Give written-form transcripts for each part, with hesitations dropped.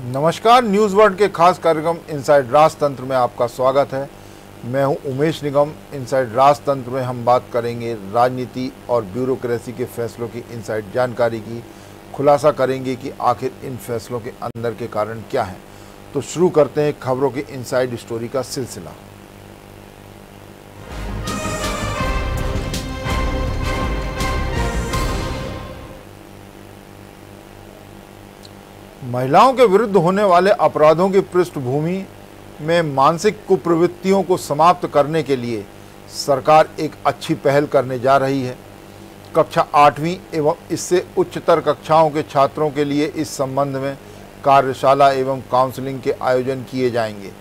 नमस्कार, news world के खास कार्यक्रम इनसाइड राजतंत्र में आपका स्वागत है। मैं हूं उमेश निगम। इनसाइड राजतंत्र में हम बात करेंगे राजनीति और ब्यूरोक्रेसी के फैसलों की इनसाइड जानकारी की। खुलासा करेंगे कि आखिर इन फैसलों के अंदर के कारण क्या हैं। तो शुरू करते हैं खबरों की इनसाइड स्टोरी का सिलसिला। महिलाओं के विरुद्ध होने वाले अपराधों की पृष्ठभूमि में मानसिक कुप्रवृत्तियों को समाप्त करने के लिए सरकार एक अच्छी पहल करने जा रही है। कक्षा 8वीं एवं इससे उच्चतर कक्षाओं के छात्रों के लिए इस संबंध में कार्यशाला एवं काउंसलिंग के आयोजन किए जाएंगे।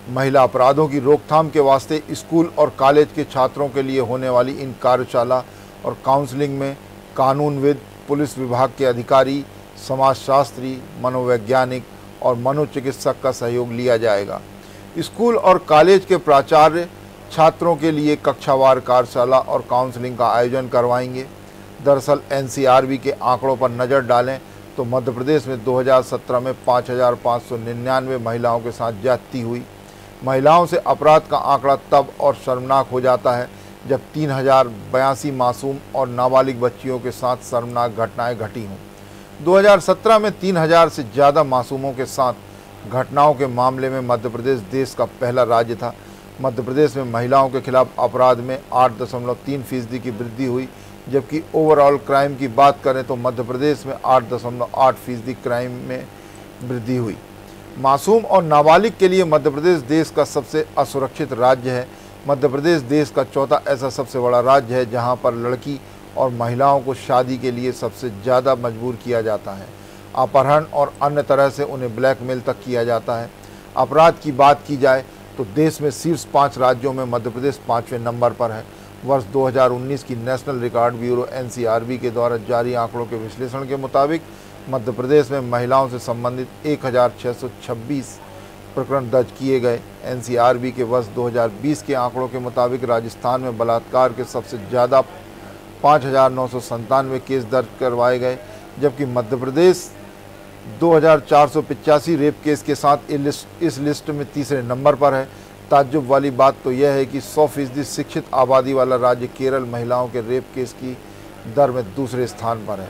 महिला अपराधों की रोकथाम के वास्ते स्कूल और कॉलेज के छात्रों के लिए होने वाली इन कार्यशाला और काउंसलिंग में कानूनविद, पुलिस विभाग के अधिकारी, समाजशास्त्री, मनोवैज्ञानिक और मनोचिकित्सक का सहयोग लिया जाएगा। स्कूल और कॉलेज के प्राचार्य छात्रों के लिए कक्षावार कार्यशाला और काउंसलिंग का आयोजन करवाएंगे। दरअसल एनसीआरबी के आंकड़ों पर नज़र डालें तो मध्य प्रदेश में 2017 में 5,599 महिलाओं के साथ ज्यादती हुई। महिलाओं से अपराध का आंकड़ा तब और शर्मनाक हो जाता है जब 3,082 मासूम और नाबालिग बच्चियों के साथ शर्मनाक घटनाएं घटी हों। 2017 में 3,000 से ज़्यादा मासूमों के साथ घटनाओं के मामले में मध्य प्रदेश देश का पहला राज्य था। मध्य प्रदेश में महिलाओं के खिलाफ अपराध में 8.3% की वृद्धि हुई, जबकि ओवरऑल क्राइम की बात करें तो मध्य प्रदेश में 8.8% क्राइम में वृद्धि हुई। मासूम और नाबालिग के लिए मध्य प्रदेश देश का सबसे असुरक्षित राज्य है। मध्य प्रदेश देश का चौथा ऐसा सबसे बड़ा राज्य है जहाँ पर लड़की और महिलाओं को शादी के लिए सबसे ज़्यादा मजबूर किया जाता है। अपहरण और अन्य तरह से उन्हें ब्लैकमेल तक किया जाता है। अपराध की बात की जाए तो देश में शीर्ष 5 राज्यों में मध्य प्रदेश 5वें नंबर पर है। वर्ष 2019 की नेशनल रिकॉर्ड ब्यूरो एनसीआरबी के द्वारा जारी आंकड़ों के विश्लेषण के मुताबिक मध्य प्रदेश में महिलाओं से संबंधित 1,626 प्रकरण दर्ज किए गए। एनसीआरबी के वर्ष 2020 के आंकड़ों के मुताबिक राजस्थान में बलात्कार के सबसे ज़्यादा 5,997 केस दर्ज करवाए गए, जबकि मध्य प्रदेश 2,485 रेप केस के साथ इस लिस्ट में तीसरे नंबर पर है। ताज्जुब वाली बात तो यह है कि 100% शिक्षित आबादी वाला राज्य केरल महिलाओं के रेप केस की दर में दूसरे स्थान पर है।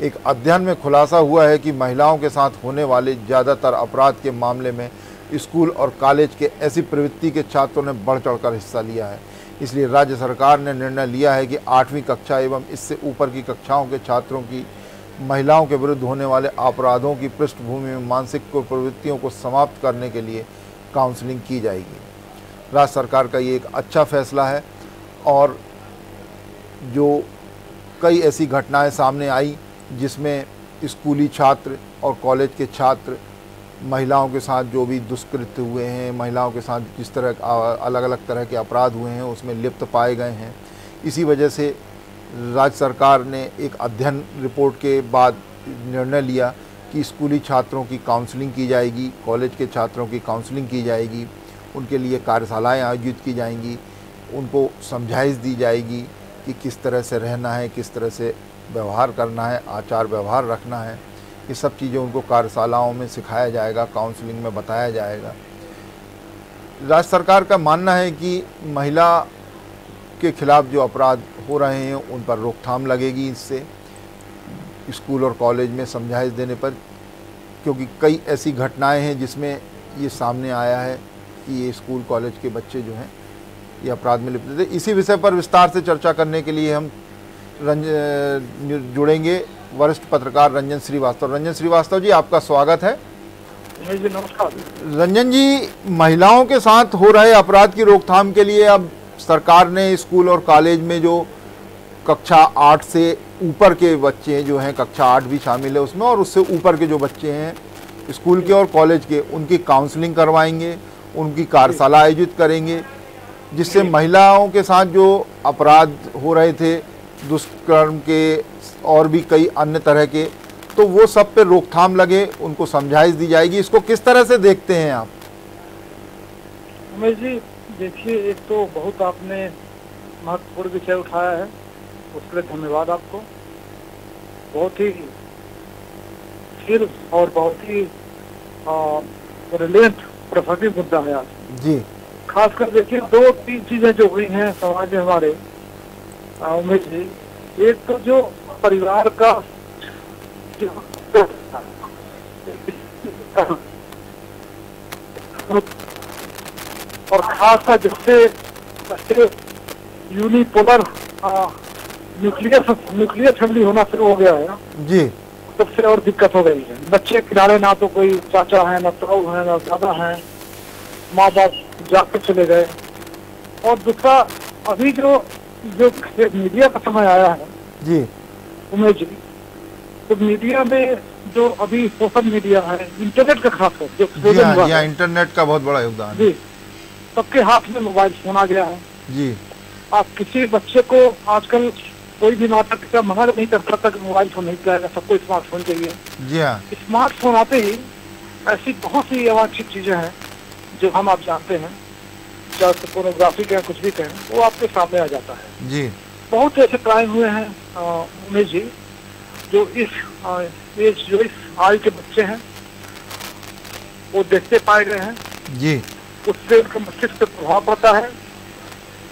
एक अध्ययन में खुलासा हुआ है कि महिलाओं के साथ होने वाले ज़्यादातर अपराध के मामले में स्कूल और कॉलेज के ऐसी प्रवृत्ति के छात्रों ने बढ़ चढ़कर हिस्सा लिया है। इसलिए राज्य सरकार ने निर्णय लिया है कि 8वीं कक्षा एवं इससे ऊपर की कक्षाओं के छात्रों की महिलाओं के विरुद्ध होने वाले अपराधों की पृष्ठभूमि में मानसिक कुप्रवृत्तियों को समाप्त करने के लिए काउंसलिंग की जाएगी। राज्य सरकार का ये एक अच्छा फैसला है और जो कई ऐसी घटनाएं सामने आई जिसमें स्कूली छात्र और कॉलेज के छात्र महिलाओं के साथ जो भी दुष्कृत्य हुए हैं, महिलाओं के साथ जिस तरह अलग अलग तरह के अपराध हुए हैं उसमें लिप्त पाए गए हैं। इसी वजह से राज्य सरकार ने एक अध्ययन रिपोर्ट के बाद निर्णय लिया कि स्कूली छात्रों की काउंसलिंग की जाएगी, कॉलेज के छात्रों की काउंसलिंग की जाएगी, उनके लिए कार्यशालाएँ आयोजित की जाएंगी, उनको समझाइश दी जाएगी कि किस तरह से रहना है, किस तरह से व्यवहार करना है, आचार व्यवहार रखना है। ये सब चीज़ें उनको कार्यशालाओं में सिखाया जाएगा, काउंसलिंग में बताया जाएगा। राज्य सरकार का मानना है कि महिला के खिलाफ जो अपराध हो रहे हैं उन पर रोकथाम लगेगी इससे, स्कूल और कॉलेज में समझाइश देने पर, क्योंकि कई ऐसी घटनाएं हैं जिसमें ये सामने आया है कि ये स्कूल कॉलेज के बच्चे जो हैं ये अपराध में लिप्त थे। इसी विषय पर विस्तार से चर्चा करने के लिए हम जुड़ेंगे वरिष्ठ पत्रकार रंजन श्रीवास्तव। रंजन श्रीवास्तव जी, आपका स्वागत है। जी नमस्कार। रंजन जी, महिलाओं के साथ हो रहे अपराध की रोकथाम के लिए अब सरकार ने स्कूल और कॉलेज में जो कक्षा 8 से ऊपर के बच्चे जो हैं, कक्षा 8 भी शामिल है उसमें, और उससे ऊपर के जो बच्चे हैं स्कूल के और कॉलेज के, उनकी काउंसलिंग करवाएंगे, उनकी कार्यशाला आयोजित करेंगे, जिससे महिलाओं के साथ जो अपराध हो रहे थे, दुष्कर्म के और भी कई अन्य तरह के, तो वो सब पे रोकथाम लगे, उनको समझाइश दी जाएगी। इसको किस तरह से देखते हैं आप? उमेश जी, देखिए, एक तो बहुत आपने महत्वपूर्ण विषय उठाया है, उसके लिए धन्यवाद आपको। बहुत ही स्थिर और बहुत ही रिलेंट प्रकृति मुद्दा है आज। जी खासकर देखिए 2-3 चीजें जो हुई हैं समाज में हमारे उमेश जी, एक तो जो परिवार का और खासकर जिससे बच्चे यूनिपोलर न्यूक्लियर फैमिली होना शुरू हो गया है जी, सबसे और दिक्कत हो गई है। बच्चे किनारे ना तो कोई चाचा है, ना ताऊ है, ना दादा है, माँ बाप जाकर चले गए। और दूसरा अभी जो मीडिया का समय आया है जी उमेश जी, तो मीडिया में जो अभी सोशल मीडिया है, इंटरनेट का खासकर जो जी हाँ, जी हाँ, इंटरनेट का बहुत बड़ा योगदान है जी, सबके हाथ में मोबाइल फोन आ गया है जी। आप किसी बच्चे को आजकल कोई भी माता पिता मना नहीं कर सकता कि मोबाइल फोन नहीं चलाएगा, सबको स्मार्टफोन चाहिए। जी हाँ, स्मार्टफोन आते ही ऐसी बहुत सी अवांछित चीजें हैं जो हम आप जानते हैं, चाहे पोर्नोग्राफी कहें कुछ भी कहें, वो आपके सामने आ जाता है जी बहुत ऐसे क्राइम हुए हैं उमेश जी, जो इस आयु के बच्चे हैं वो देखते पाए गए हैं जी उससे उनका मस्तिष्क पर प्रभाव पड़ता है।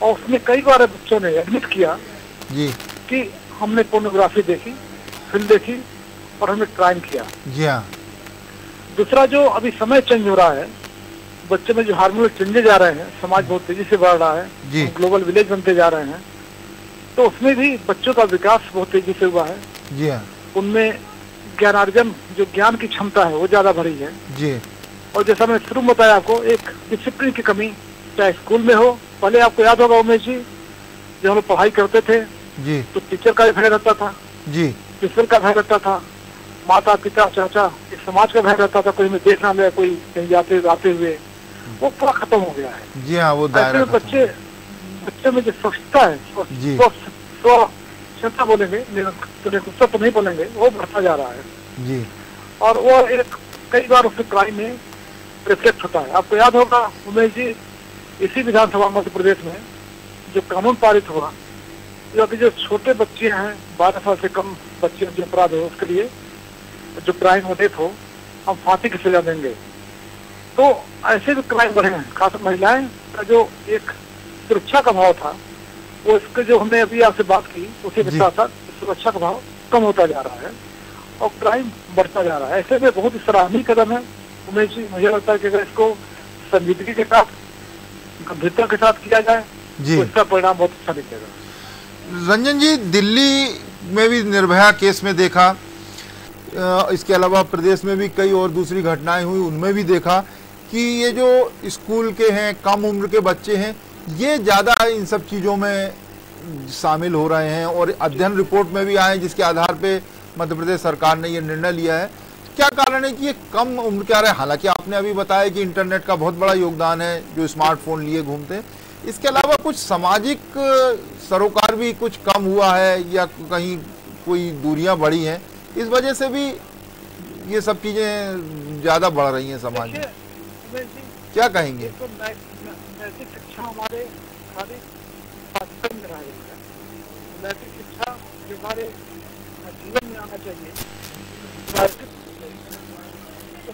और उसमें कई बार बच्चों ने एडमिट किया जी कि हमने पोर्नोग्राफी देखी, फिल्म देखी और हमने क्राइम किया। जी हाँ, दूसरा जो अभी समय चेंज हो रहा है, बच्चे में जो हार्मोनल चेंजेज आ रहे हैं, समाज बहुत तेजी से बढ़ रहा है, जी। ग्लोबल विलेज बनते जा रहे हैं, तो उसमें भी बच्चों का विकास बहुत तेजी से हुआ है। जी हाँ, उनमें ज्ञानार्जन जो ज्ञान की क्षमता है वो ज्यादा बढ़ी है। जी और जैसा मैंने शुरू में बताया आपको, एक डिसिप्लिन की कमी, चाहे स्कूल में हो, पहले आपको याद होगा उमेश जी, जब हम लोग पढ़ाई करते थे जी तो टीचर का भी भय रहता था, जी प्रिंसिपल का भय रहता था, माता पिता चाचा इस समाज का भय रहता था, कोई हमें देख ना ले, कोई कहीं आते हुए, वो पूरा खत्म हो गया है। जी हाँ, वो ऐसे दायरा में बच्चे में जो स्वच्छता है, जी। स्वच्छता बोलेंगे, निरंकुशता तो नहीं बोलेंगे, वो बढ़ता जा रहा है जी और वो एक कई बार उसके क्राइम में रिफ्लेक्ट होता है। आपको याद होगा उमेश जी, इसी विधानसभा मध्य प्रदेश में जो कानून पारित हुआ, जो अभी जो छोटे बच्चे हैं 12 साल से कम बच्चे जो अपराध हो उसके लिए जो क्राइम हो डेथ हो, हम फांसी की सजा देंगे। तो ऐसे भी क्राइम बढ़े हैं, खासकर महिलाएं का जो एक सुरक्षा का भाव था, वो इसके जो हमने अभी आपसे बात की उसी के साथ साथ सुरक्षा का भाव कम होता जा रहा है और क्राइम बढ़ता जा रहा है। ऐसे में बहुत ही सराहनीय कदम है उमेश जी, मुझे लगता है कि अगर इसको संजीदगी के साथ, गंभीरता के साथ किया जाए तो इसका परिणाम बहुत अच्छा निकलेगा। रंजन जी, दिल्ली में भी निर्भया केस में देखा, इसके अलावा प्रदेश में भी कई और दूसरी घटनाएं हुई, उनमें भी देखा कि ये जो स्कूल के हैं, कम उम्र के बच्चे हैं, ये ज़्यादा इन सब चीज़ों में शामिल हो रहे हैं और अध्ययन रिपोर्ट में भी आए जिसके आधार पे मध्य प्रदेश सरकार ने ये निर्णय लिया है। क्या कारण है कि ये कम उम्र के आ रहे हैं? हालांकि आपने अभी बताया कि इंटरनेट का बहुत बड़ा योगदान है, जो स्मार्टफोन लिए घूमते हैं, इसके अलावा कुछ सामाजिक सरोकार भी कुछ कम हुआ है या कहीं कोई दूरियां बढ़ी हैं, इस वजह से भी ये सब चीजें ज्यादा बढ़ रही हैं समाज में? क्या कहेंगे? तो नैतिक शिक्षा हमारे खाली पाठ्यक्रम में रह गई है। नैतिक शिक्षा जो हमारे जीवन में आना चाहिए,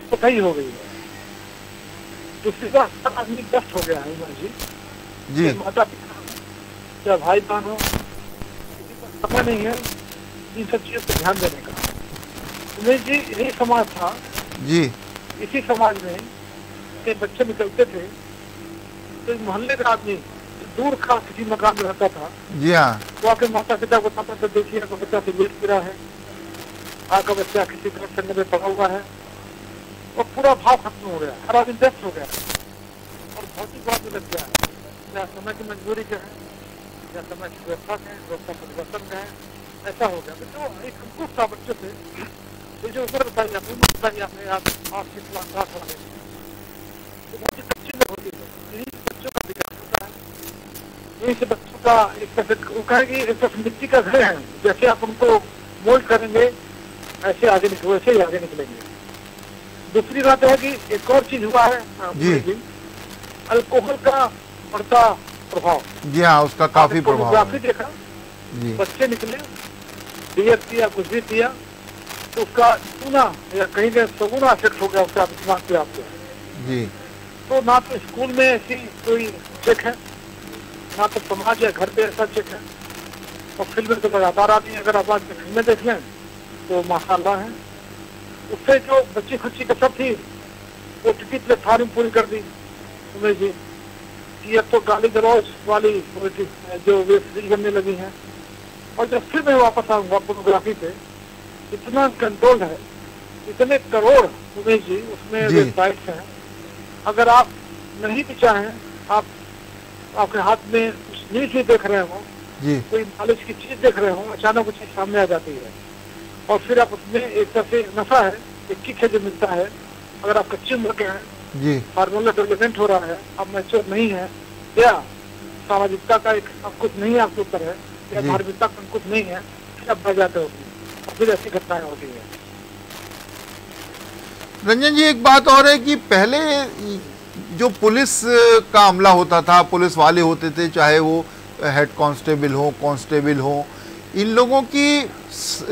तो सही हो गई है। दूसरी बात, आदमी व्यस्त हो गया है उमर जी, माता पिता या भाई बहन हो, किसी को समय नहीं है इन सब चीजों पर ध्यान देने का। उमेश जी, यही समाज था जी, इसी समाज में के बच्चे निकलते थे तो मोहल्ले का आदमी दूर का किसी मकान में रहता था, जी हाँ, वो आके माता पिता को बताता था, देखिए आपका बच्चा से लेट गिरा है, आपका बच्चा किसी गलत संग में पड़ा हुआ है। वो पूरा भाव खत्म हो गया, हर आदमी व्यस्त हो गया और भौतिक बात में लग गया है, या समय की मजबूरी का है या समय की व्यवस्था का है, व्यवस्था परिवर्तन का है, ऐसा हो गया। तो एक अंकुश था बच्चे से, ये जो उम्र बताई आपने आप 8 वाले, तो बहुत ही कच्ची में होती है, यही बच्चों का विकास होता है, यही से बच्चों का एक तरह वो कहेगी एक तरह मिट्टी का घर है, जैसे आप उनको मोल्ड करेंगे ऐसे आगे वैसे ही आगे निकलेंगे। दूसरी बात है कि एक और चीज हुआ है जी, अल्कोहल का बढ़ता प्रभाव। जी हाँ, उसका काफी प्रभाव देखा जी, बच्चे निकले, बियर पिया, कुछ भी पिया, तो उसका दुगुना या कहीं का सगुना इफेक्ट हो गया उसके आप दिमाग पे आपके। जी तो ना तो स्कूल में ऐसी कोई चेक है, ना तो समाज या घर पे ऐसा चेक है, और फिल्में तो लगातार आती हैं। अगर आप आज फिल्में देख लें तो माशाल्लाह है। उससे जो बच्ची खुच्ची कसर थी वो टिकट प्लेटफार्म पूरी कर दी उमेश जी कि अब तो गाली गलौज वाली जो वे फ्री करने लगी हैं। और जब फिर मैं वापस आऊंगा फोटोग्राफी पे, इतना कंट्रोल है, इतने करोड़ उमेश जी उसमें वेबसाइट्स हैं। अगर आप नहीं भी चाहें, आप आपके हाथ में कुछ न्यूज भी देख रहे हो, कोई नॉलेज की चीज देख रहे हो, अचानक वो चीज सामने आ जाती है और फिर आप उसमें एक तरह से नफा है, एक किक है जो मिलता है। अगर आप कच्चे उम्र के हैं, हार्मोनल डेवलपमेंट हो रहा है, आप मैच्योर नहीं है, या सामाजिकता का एक अंकुश नहीं है आपके ऊपर है, या धार्मिकता का अंकुश नहीं है, फिर आप बह जाते हो और फिर ऐसी घटनाएं होती है। रंजन जी, एक बात और है कि पहले जो पुलिस का अमला होता था, पुलिस वाले होते थे, चाहे वो हेड कांस्टेबल हो, कांस्टेबल हो, इन लोगों की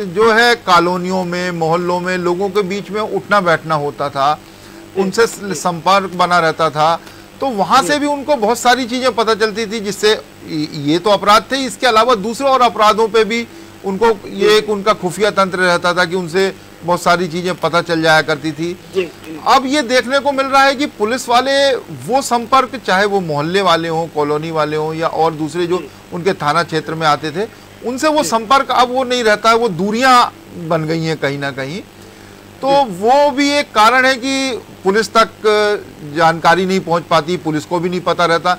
जो है कॉलोनियों में, मोहल्लों में लोगों के बीच में उठना बैठना होता था, उनसे संपर्क बना रहता था, तो वहां से भी उनको बहुत सारी चीजें पता चलती थी, जिससे ये तो अपराध थे, इसके अलावा दूसरे और अपराधों पे भी उनको ये एक उनका खुफिया तंत्र रहता था कि उनसे बहुत सारी चीजें पता चल जाया करती थी। अब ये देखने को मिल रहा है कि पुलिस वाले वो संपर्क, चाहे वो मोहल्ले वाले हों, कॉलोनी वाले हों, या और दूसरे जो उनके थाना क्षेत्र में आते थे, उनसे वो संपर्क अब वो नहीं रहता है, वो दूरियां बन गई हैं कहीं ना कहीं। तो वो भी एक कारण है कि पुलिस तक जानकारी नहीं पहुंच पाती, पुलिस को भी नहीं पता रहता।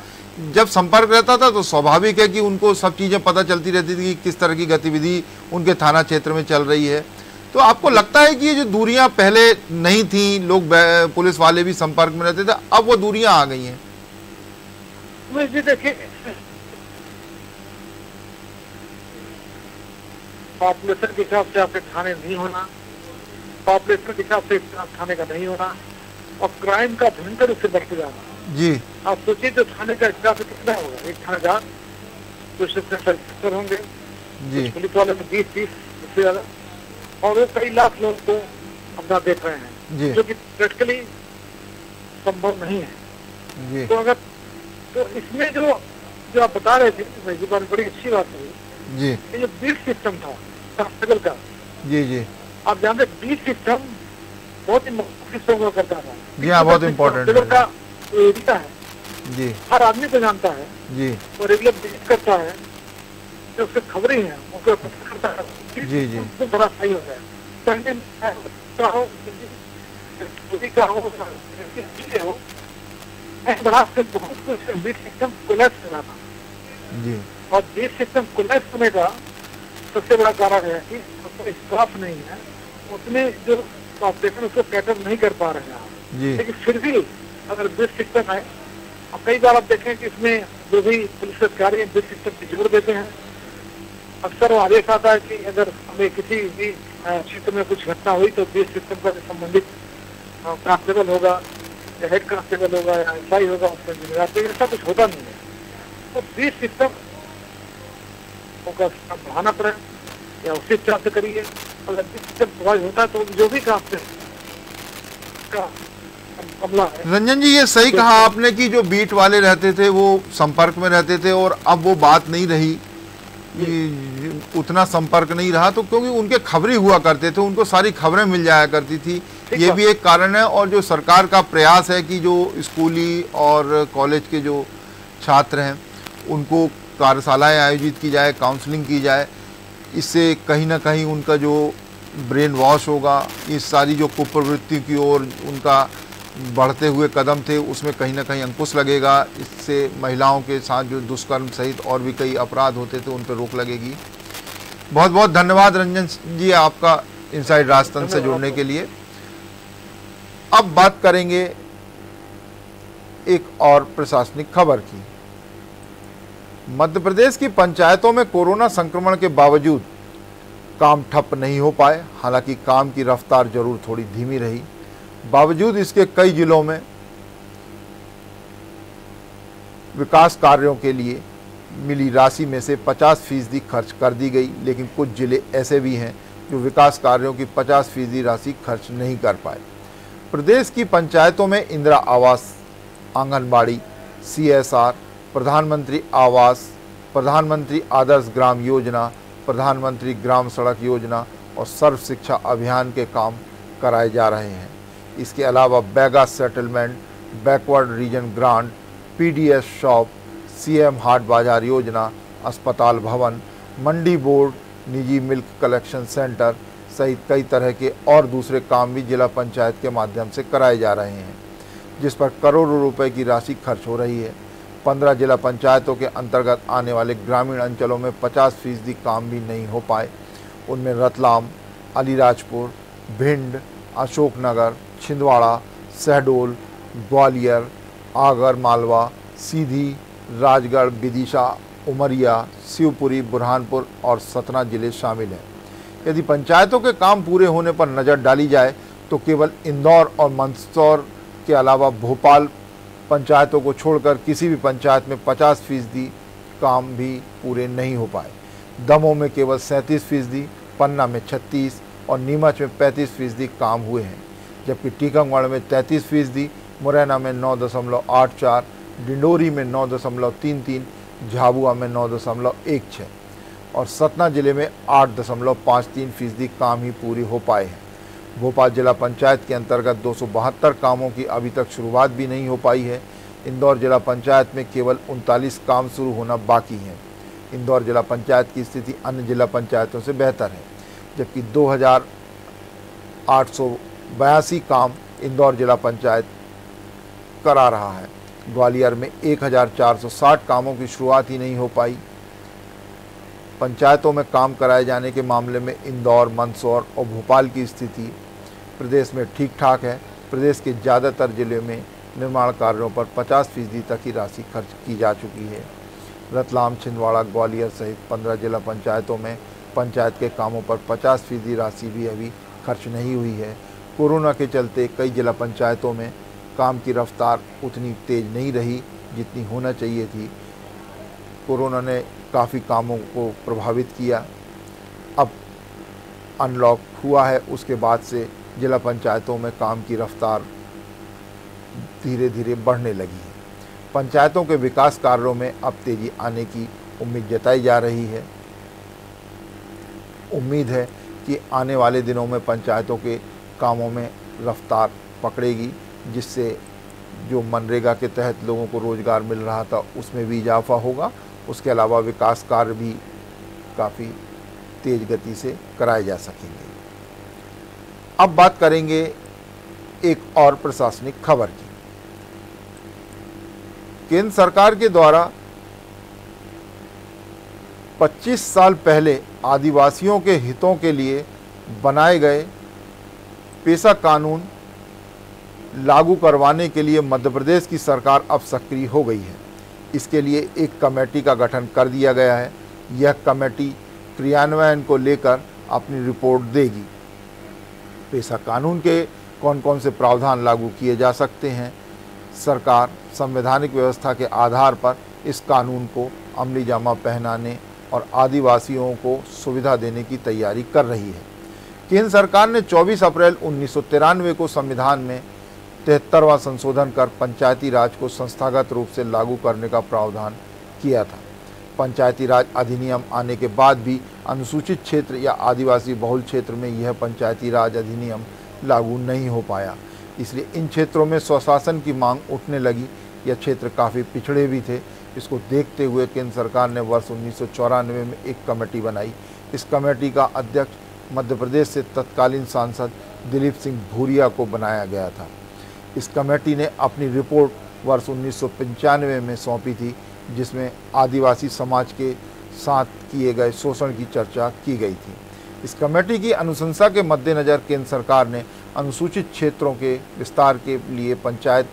जब संपर्क रहता था तो स्वाभाविक है कि उनको सब चीजें पता चलती रहती थी कि किस तरह की गतिविधि उनके थाना क्षेत्र में चल रही है। तो आपको लगता है कि ये जो दूरियां पहले नहीं थी, लोग पुलिस वाले भी संपर्क में रहते थे, अब वो दूरियां आ गई हैं? मुझे देखिए, पॉपुलेशन के हिसाब से आपके थाने नहीं होना, पॉपुलेशन के हिसाब से थाने का नहीं होना, और क्राइम का भयंकर रूप से बढ़ते जाना। जी, आप सोचिए तो थाने का हिसाब से कितना होगा, एक थानेदार कुछ होंगे जी, पुलिस वाले में 20-30 उससे ज्यादा, और वो कई लाख लोग को अपना देख रहे हैं, जो कि प्रैक्टिकली संभव नहीं है जी। तो अगर तो इसमें जो आप बता रहे थे बड़ी अच्छी बात है जी, ये जो बीट सिस्टम था कांस्टेबल का, जी, आप जानते बीट सिस्टम बहुत ही सिस्टम हुआ करता था जी। हाँ, बहुत इम्पोर्टेंट का एरिया है जी, हर आदमी को जानता है जी, और रेगुलर विजिट करता है, जो उसके खबरें हैं उनको करता है जी जी, तो बड़ा सही हो गया। बहुत कुछ बीट सिस्टम कोलैप्स हो रहा था जी, और बीट सिस्टम कोलैप्स होने का सबसे बड़ा कारण है कि उसका स्टाफ नहीं है, उसमें जो ऑपरेशन उसको कैटर नहीं कर पा रहे हैं जी। लेकिन फिर भी अगर बीट सिस्टम है, और कई बार आप देखें कि इसमें जो भी पुलिस अधिकारी हैं बीट सिस्टम से जोड़ देते हैं। अक्सर वो आदेश आता है कि अगर हमें किसी भी क्षेत्र में कुछ घटना हुई तो बीट सिस्टम का संबंधित कांस्टेबल होगा या हेड कांस्टेबल होगा या एसआई होगा, उसमें जिम्मेदार, तो ऐसा कुछ होता नहीं है। तो बीट सिस्टम का बढ़ाना पड़े या उसी तरह से करिए। अगर बीट सिस्टम प्रोवाइड होता है तो जो भी कांस्टेबल का अमला है। रंजन जी, ये सही कहा आपने कि जो बीट वाले रहते थे वो संपर्क में रहते थे, और अब वो बात नहीं रही, उतना संपर्क नहीं रहा, तो क्योंकि उनके खबरी हुआ करते थे, उनको सारी खबरें मिल जाया करती थी, ये भी एक कारण है। और जो सरकार का प्रयास है कि जो स्कूली और कॉलेज के जो छात्र हैं उनको कार्यशालाएं आयोजित की जाए, काउंसलिंग की जाए, इससे कहीं ना कहीं उनका जो ब्रेन वॉश होगा, इस सारी जो कुप्रवृत्ति की ओर उनका बढ़ते हुए कदम थे उसमें कहीं ना कहीं अंकुश लगेगा। इससे महिलाओं के साथ जो दुष्कर्म सहित और भी कई अपराध होते थे उन पर रोक लगेगी। बहुत बहुत धन्यवाद रंजन जी आपका इनसाइड राजतंत्र से जुड़ने के लिए। अब बात करेंगे एक और प्रशासनिक खबर की। मध्य प्रदेश की पंचायतों में कोरोना संक्रमण के बावजूद काम ठप नहीं हो पाए। हालांकि काम की रफ्तार जरूर थोड़ी धीमी रही, बावजूद इसके कई जिलों में विकास कार्यों के लिए मिली राशि में से 50% खर्च कर दी गई। लेकिन कुछ जिले ऐसे भी हैं जो विकास कार्यों की 50% राशि खर्च नहीं कर पाए। प्रदेश की पंचायतों में इंदिरा आवास, आंगनबाड़ी, CSR, प्रधानमंत्री आवास, प्रधानमंत्री आदर्श ग्राम योजना, प्रधानमंत्री ग्राम सड़क योजना और सर्व शिक्षा अभियान के काम कराए जा रहे हैं। इसके अलावा Baiga settlement, backward region grant, PDS shop, CM हाट बाजार योजना, अस्पताल भवन, मंडी बोर्ड, निजी मिल्क कलेक्शन सेंटर सहित कई तरह के और दूसरे काम भी जिला पंचायत के माध्यम से कराए जा रहे हैं, जिस पर करोड़ों रुपए की राशि खर्च हो रही है। 15 जिला पंचायतों के अंतर्गत आने वाले ग्रामीण अंचलों में 50% काम भी नहीं हो पाए। उनमें रतलाम, अलीराजपुर, भिंड, अशोकनगर, छिंदवाड़ा, शहडोल, ग्वालियर, आगर मालवा, सीधी, राजगढ़, विदिशा, उमरिया, शिवपुरी, बुरहानपुर और सतना जिले शामिल हैं। यदि पंचायतों के काम पूरे होने पर नज़र डाली जाए तो केवल इंदौर और मंदसौर के अलावा भोपाल पंचायतों को छोड़कर किसी भी पंचायत में 50% काम भी पूरे नहीं हो पाए। दमोह में केवल 37%, पन्ना में 36% और नीमच में 35% काम हुए हैं, जबकि टीकमगढ़ में 33%, मुरैना में 9.84, डिंडोरी में 9.33, झाबुआ में 9.16 और सतना जिले में 8.53% काम ही पूरे हो पाए हैं। भोपाल जिला पंचायत के अंतर्गत 272 कामों की अभी तक शुरुआत भी नहीं हो पाई है। इंदौर जिला पंचायत में केवल 39 काम शुरू होना बाकी हैं। इंदौर जिला पंचायत की स्थिति अन्य जिला पंचायतों से बेहतर है, जबकि 2882 काम इंदौर जिला पंचायत करा रहा है। ग्वालियर में 1460 कामों की शुरुआत ही नहीं हो पाई। पंचायतों में काम कराए जाने के मामले में इंदौर, मंदसौर और भोपाल की स्थिति प्रदेश में ठीक ठाक है। प्रदेश के ज़्यादातर जिले में निर्माण कार्यों पर 50% तक ही राशि खर्च की जा चुकी है। रतलाम, छिंदवाड़ा, ग्वालियर सहित 15 जिला पंचायतों में पंचायत के कामों पर 50% राशि भी अभी खर्च नहीं हुई है। कोरोना के चलते कई जिला पंचायतों में काम की रफ्तार उतनी तेज नहीं रही जितनी होना चाहिए थी। कोरोना ने काफ़ी कामों को प्रभावित किया। अब अनलॉक हुआ है, उसके बाद से जिला पंचायतों में काम की रफ्तार धीरे धीरे बढ़ने लगी है। पंचायतों के विकास कार्यों में अब तेजी आने की उम्मीद जताई जा रही है। उम्मीद है कि आने वाले दिनों में पंचायतों के कामों में रफ्तार पकड़ेगी, जिससे जो मनरेगा के तहत लोगों को रोज़गार मिल रहा था उसमें भी इजाफा होगा। उसके अलावा विकास कार्य भी काफ़ी तेज गति से कराए जा सकेंगे। अब बात करेंगे एक और प्रशासनिक खबर की। केंद्र सरकार के द्वारा 25 साल पहले आदिवासियों के हितों के लिए बनाए गए पेशा कानून लागू करवाने के लिए मध्य प्रदेश की सरकार अब सक्रिय हो गई है। इसके लिए एक कमेटी का गठन कर दिया गया है। यह कमेटी क्रियान्वयन को लेकर अपनी रिपोर्ट देगी। पेशा कानून के कौन कौन से प्रावधान लागू किए जा सकते हैं, सरकार संवैधानिक व्यवस्था के आधार पर इस कानून को अमली जामा पहनाने और आदिवासियों को सुविधा देने की तैयारी कर रही है। केंद्र सरकार ने 24 अप्रैल 1993 को संविधान में 73वां संशोधन कर पंचायती राज को संस्थागत रूप से लागू करने का प्रावधान किया था। पंचायती राज अधिनियम आने के बाद भी अनुसूचित क्षेत्र या आदिवासी बहुल क्षेत्र में यह पंचायती राज अधिनियम लागू नहीं हो पाया। इसलिए इन क्षेत्रों में स्वशासन की मांग उठने लगी। यह क्षेत्र काफ़ी पिछड़े भी थे। इसको देखते हुए केंद्र सरकार ने वर्ष 1994 में एक कमेटी बनाई। इस कमेटी का अध्यक्ष मध्य प्रदेश से तत्कालीन सांसद दिलीप सिंह भूरिया को बनाया गया था। इस कमेटी ने अपनी रिपोर्ट वर्ष 1995 में सौंपी थी, जिसमें आदिवासी समाज के साथ किए गए शोषण की चर्चा की गई थी। इस कमेटी की अनुशंसा के मद्देनज़र केंद्र सरकार ने अनुसूचित क्षेत्रों के विस्तार के लिए पंचायत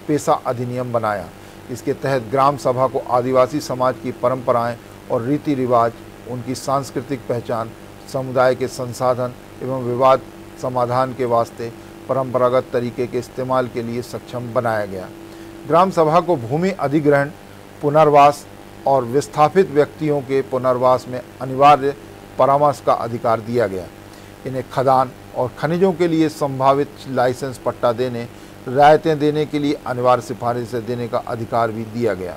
पेशा अधिनियम बनाया। इसके तहत ग्राम सभा को आदिवासी समाज की परंपराएं और रीति रिवाज, उनकी सांस्कृतिक पहचान, समुदाय के संसाधन एवं विवाद समाधान के वास्ते परंपरागत तरीके के इस्तेमाल के लिए सक्षम बनाया गया। ग्राम सभा को भूमि अधिग्रहण, पुनर्वास और विस्थापित व्यक्तियों के पुनर्वास में अनिवार्य परामर्श का अधिकार दिया गया। इन्हें खदान और खनिजों के लिए संभावित लाइसेंस पट्टा देने, रियायतें देने के लिए अनिवार्य सिफारिशें देने का अधिकार भी दिया गया।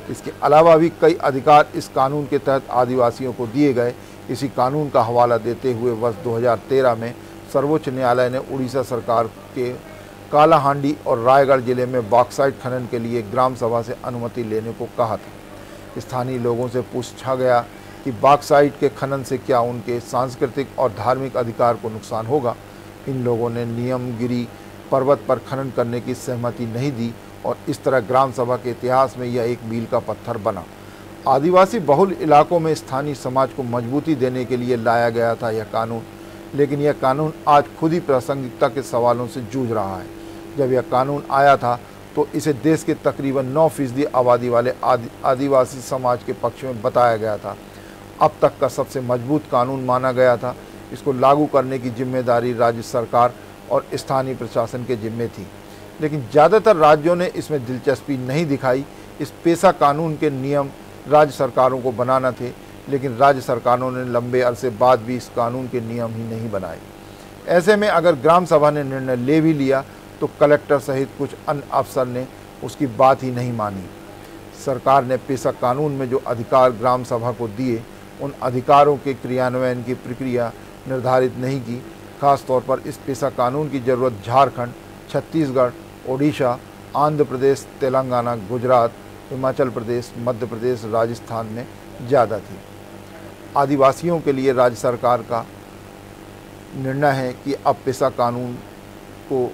इसके अलावा भी कई अधिकार इस कानून के तहत आदिवासियों को दिए गए। इसी कानून का हवाला देते हुए वर्ष 2013 में सर्वोच्च न्यायालय ने उड़ीसा सरकार के कालाहांडी और रायगढ़ जिले में बॉक्साइट खनन के लिए ग्राम सभा से अनुमति लेने को कहा था। स्थानीय लोगों से पूछा गया कि बॉक्साइट के खनन से क्या उनके सांस्कृतिक और धार्मिक अधिकार को नुकसान होगा। इन लोगों ने नियमगिरी पर्वत पर खनन करने की सहमति नहीं दी और इस तरह ग्राम सभा के इतिहास में यह एक मील का पत्थर बना। आदिवासी बहुल इलाकों में स्थानीय समाज को मजबूती देने के लिए लाया गया था यह कानून, लेकिन यह कानून आज खुद ही प्रासंगिकता के सवालों से जूझ रहा है। जब यह कानून आया था तो इसे देश के तकरीबन 9% आबादी वाले आदिवासी समाज के पक्ष में बताया गया था। अब तक का सबसे मजबूत कानून माना गया था। इसको लागू करने की जिम्मेदारी राज्य सरकार और स्थानीय प्रशासन के जिम्मे थी, लेकिन ज़्यादातर राज्यों ने इसमें दिलचस्पी नहीं दिखाई। इस पेशा कानून के नियम राज्य सरकारों को बनाना थे, लेकिन राज्य सरकारों ने लंबे अरसे बाद भी इस कानून के नियम ही नहीं बनाए। ऐसे में अगर ग्राम सभा ने निर्णय ले भी लिया तो कलेक्टर सहित कुछ अन्य अफसर ने उसकी बात ही नहीं मानी। सरकार ने पेशा कानून में जो अधिकार ग्राम सभा को दिए, उन अधिकारों के क्रियान्वयन की प्रक्रिया निर्धारित नहीं की। खास तौर पर इस पेशा कानून की ज़रूरत झारखंड, छत्तीसगढ़, ओडिशा, आंध्र प्रदेश, तेलंगाना, गुजरात, हिमाचल प्रदेश, मध्य प्रदेश, राजस्थान में ज़्यादा थी। आदिवासियों के लिए राज्य सरकार का निर्णय है कि अब पेशा कानून को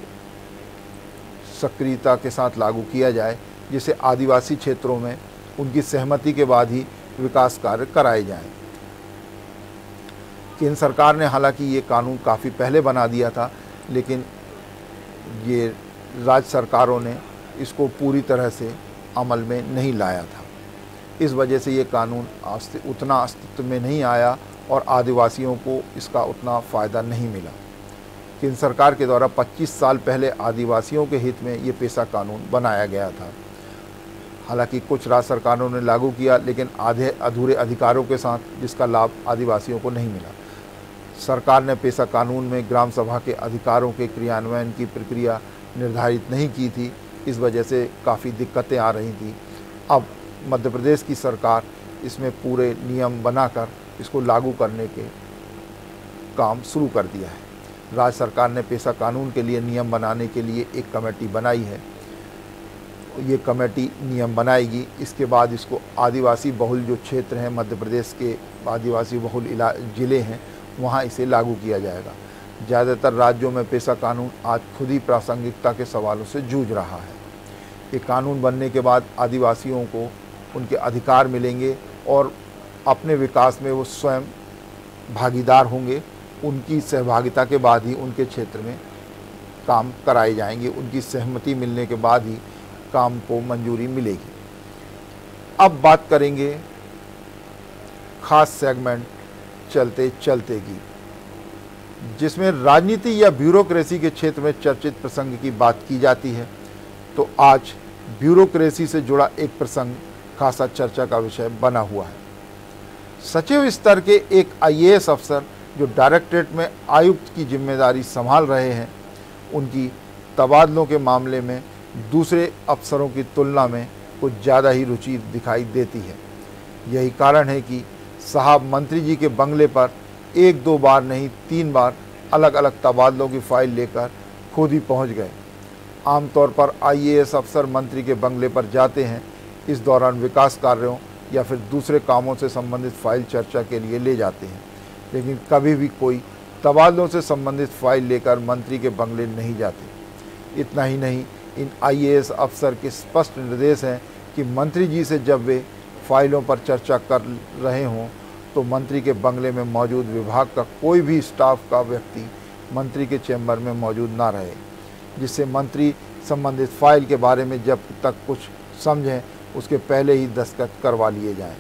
सक्रियता के साथ लागू किया जाए, जिसे आदिवासी क्षेत्रों में उनकी सहमति के बाद ही विकास कार्य कराए जाएं। केंद्र सरकार ने हालांकि ये कानून काफ़ी पहले बना दिया था, लेकिन ये राज्य सरकारों ने इसको पूरी तरह से अमल में नहीं लाया था। इस वजह से ये कानून उतना अस्तित्व में नहीं आया और आदिवासियों को इसका उतना फ़ायदा नहीं मिला। केंद्र सरकार के द्वारा 25 साल पहले आदिवासियों के हित में ये पेशा कानून बनाया गया था। हालांकि कुछ राज्य सरकारों ने लागू किया, लेकिन आधे अधूरे अधिकारों के साथ, जिसका लाभ आदिवासियों को नहीं मिला। सरकार ने पेशा कानून में ग्राम सभा के अधिकारों के क्रियान्वयन की प्रक्रिया निर्धारित नहीं की थी। इस वजह से काफ़ी दिक्कतें आ रही थी। अब मध्य प्रदेश की सरकार इसमें पूरे नियम बनाकर इसको लागू करने के काम शुरू कर दिया है। राज्य सरकार ने पेशा कानून के लिए नियम बनाने के लिए एक कमेटी बनाई है। ये कमेटी नियम बनाएगी। इसके बाद इसको आदिवासी बहुल जो क्षेत्र हैं, मध्य प्रदेश के आदिवासी बहुल ज़िले हैं, वहाँ इसे लागू किया जाएगा। ज़्यादातर राज्यों में पेशा कानून आज खुद ही प्रासंगिकता के सवालों से जूझ रहा है। ये कानून बनने के बाद आदिवासियों को उनके अधिकार मिलेंगे और अपने विकास में वो स्वयं भागीदार होंगे। उनकी सहभागिता के बाद ही उनके क्षेत्र में काम कराए जाएंगे। उनकी सहमति मिलने के बाद ही काम को मंजूरी मिलेगी। अब बात करेंगे खास सेगमेंट चलते चलते की, जिसमें राजनीति या ब्यूरोक्रेसी के क्षेत्र में चर्चित प्रसंग की बात की जाती है। तो आज ब्यूरोक्रेसी से जुड़ा एक प्रसंग खासा चर्चा का विषय बना हुआ है। सचिव स्तर के एक IAS अफसर जो डायरेक्टरेट में आयुक्त की जिम्मेदारी संभाल रहे हैं, उनकी तबादलों के मामले में दूसरे अफसरों की तुलना में कुछ ज़्यादा ही रुचि दिखाई देती है। यही कारण है कि साहब मंत्री जी के बंगले पर 1-2 बार नहीं 3 बार अलग अलग तबादलों की फाइल लेकर खुद ही पहुंच गए। आमतौर पर IAS अफसर मंत्री के बंगले पर जाते हैं, इस दौरान विकास कार्यों या फिर दूसरे कामों से संबंधित फाइल चर्चा के लिए ले जाते हैं, लेकिन कभी भी कोई तबादलों से संबंधित फाइल लेकर मंत्री के बंगले नहीं जाते। इतना ही नहीं, इन IAS अफसर के स्पष्ट निर्देश हैं कि मंत्री जी से जब वे फाइलों पर चर्चा कर रहे हों तो मंत्री के बंगले में मौजूद विभाग का कोई भी स्टाफ का व्यक्ति मंत्री के चैम्बर में मौजूद ना रहे, जिससे मंत्री संबंधित फाइल के बारे में जब तक कुछ समझें उसके पहले ही दस्तखत करवा लिए जाएं।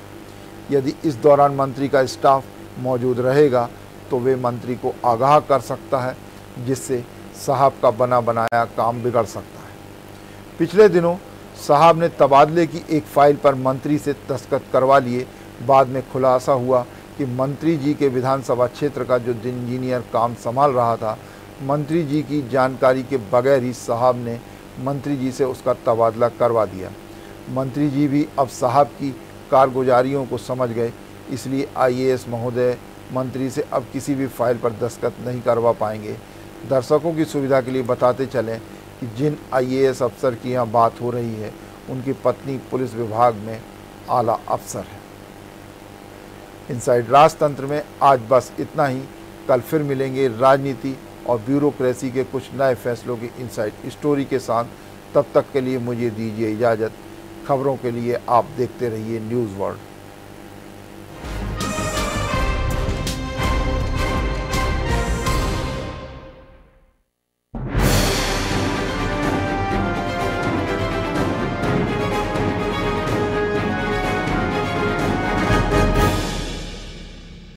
यदि इस दौरान मंत्री का स्टाफ मौजूद रहेगा तो वे मंत्री को आगाह कर सकता है, जिससे साहब का बना बनाया काम बिगड़ सकता है। पिछले दिनों साहब ने तबादले की एक फ़ाइल पर मंत्री से दस्तखत करवा लिए। बाद में खुलासा हुआ कि मंत्री जी के विधानसभा क्षेत्र का जो इंजीनियर काम संभाल रहा था, मंत्री जी की जानकारी के बगैर ही साहब ने मंत्री जी से उसका तबादला करवा दिया। मंत्री जी भी अब साहब की कारगुजारियों को समझ गए, इसलिए आईएएस महोदय मंत्री से अब किसी भी फाइल पर दस्तखत नहीं करवा पाएंगे। दर्शकों की सुविधा के लिए बताते चलें कि जिन आईएएस अफसर की यहाँ बात हो रही है, उनकी पत्नी पुलिस विभाग में आला अफसर है। इनसाइड राजतंत्र में आज बस इतना ही। कल फिर मिलेंगे राजनीति और ब्यूरोक्रेसी के कुछ नए फैसलों की इनसाइड स्टोरी के साथ। तब तक के लिए मुझे दीजिए इजाज़त। खबरों के लिए आप देखते रहिए न्यूज़ वर्ल्ड।